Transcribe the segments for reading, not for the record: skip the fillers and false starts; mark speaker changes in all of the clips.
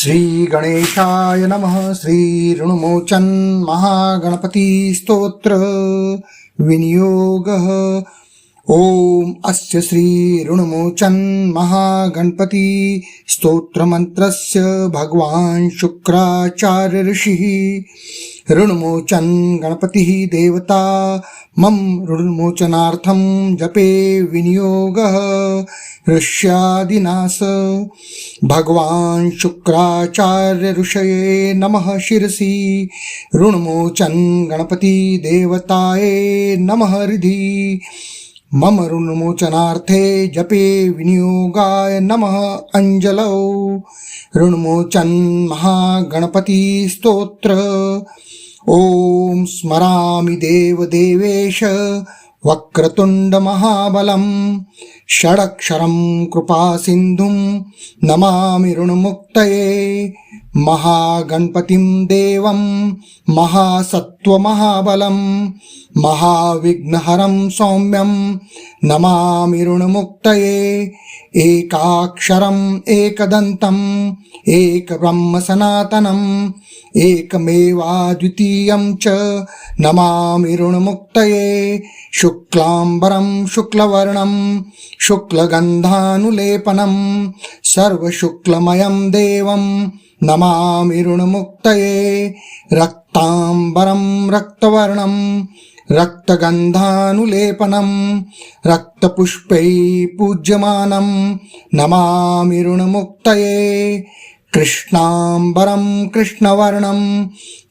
Speaker 1: श्री गणेशाय नमः. श्री ऋणमोचन महागणपती स्तोत्र विनियोगः. ओम अस्य श्री ऋणमोचन महागणपती स्तोत्र मंत्रस्य भगवान शुक्राचार्य ऋषिः ऋणमोचन गणपतिः देवता मम ऋणमोचनार्थं जपे विनियोगः ऋष्यादिनाश. भगवान शुक्राचार्य ऋषये नमः शिरसि ऋणमोचन गणपति देवताये नमः हृदि. मम ऋणमोचनार्थे जपे विनियोगाय नमः अंजलौ. ऋणमोचन महागणपति स्तोत्र. ओम स्मरामि देवदेवेश वक्रतुंड महाबलं षडक्षरं कृपासिन्धुं नमामि ऋणमुक्तये. महागणपतिं देवं महासत्त्वमहाबलं महाविघ्नहरं सौम्यं नमामि ऋणमुक्तये. एकाक्षरम् एकदन्तम् एकब्रह्मसनातनम् एकमेवाद्वितीयं च नमामि ऋणमुक्तये. शुक्लांबरं शुक्लवर्णं शुक्लगन्धानुलेपनं सर्वशुक्लमयं देवं नमामि ऋणमुक्तये. रक्तांबरं रक्तवर्णं रक्तगन्धानुलेपनं रक्तपुष्पैः पूज्यमानं नमामि ऋणमुक्तये. कृष्णांबरं कृष्णवर्णं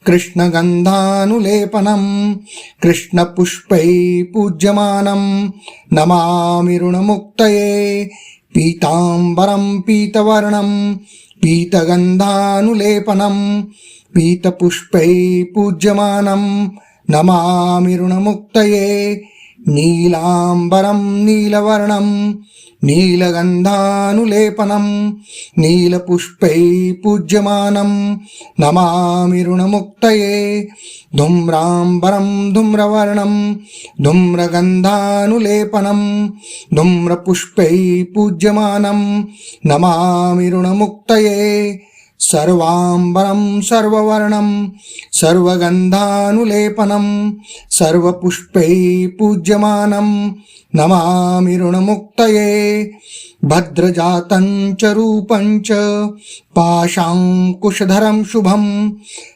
Speaker 1: कृष्णगन्धानुलेपनं कृष्णपुष्पैः पूज्यमानं नमामि ऋणमुक्तये. पीतांबरं पीतवर्णं पीतगन्धानुलेपनं पीतपुष्पैः पूज्यमानं नमामि ऋणमुक्तये. नीलांबरं नीलवर्णं नीलगन्धानुलेपनं नीलपुष्पैः पूज्यमानं नमामि ऋणमुक्तये. धूम्रांबरं धूम्रवर्णं धूम्रगन्धानुलेपनं धूम्रपुष्पैः पूज्यमानं नमामि ऋणमुक्तये. सर्वांबरं सर्ववर्णं सर्वगन्धानुलेपनं सर्वपुष्पैः पूज्यमानं नमामि ऋणमुक्तये. भद्रजातं च रूपं च पाशाङ्कुशधरं शुभं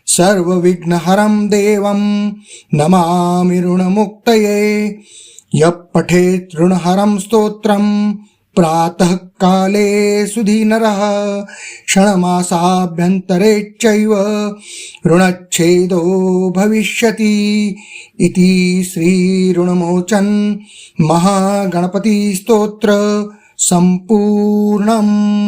Speaker 1: सर्वविघ्नहरं देवं नमामि ऋणमुक्तये. यः पठेत् ऋणहरं स्तोत्रं प्रातः काले सुधीनरः षण्मासाभ्यन्तरे चैव ऋणच्छेदो भविष्यति इति श्री ऋणमोचन महागणपति स्तोत्र संपूर्णम्.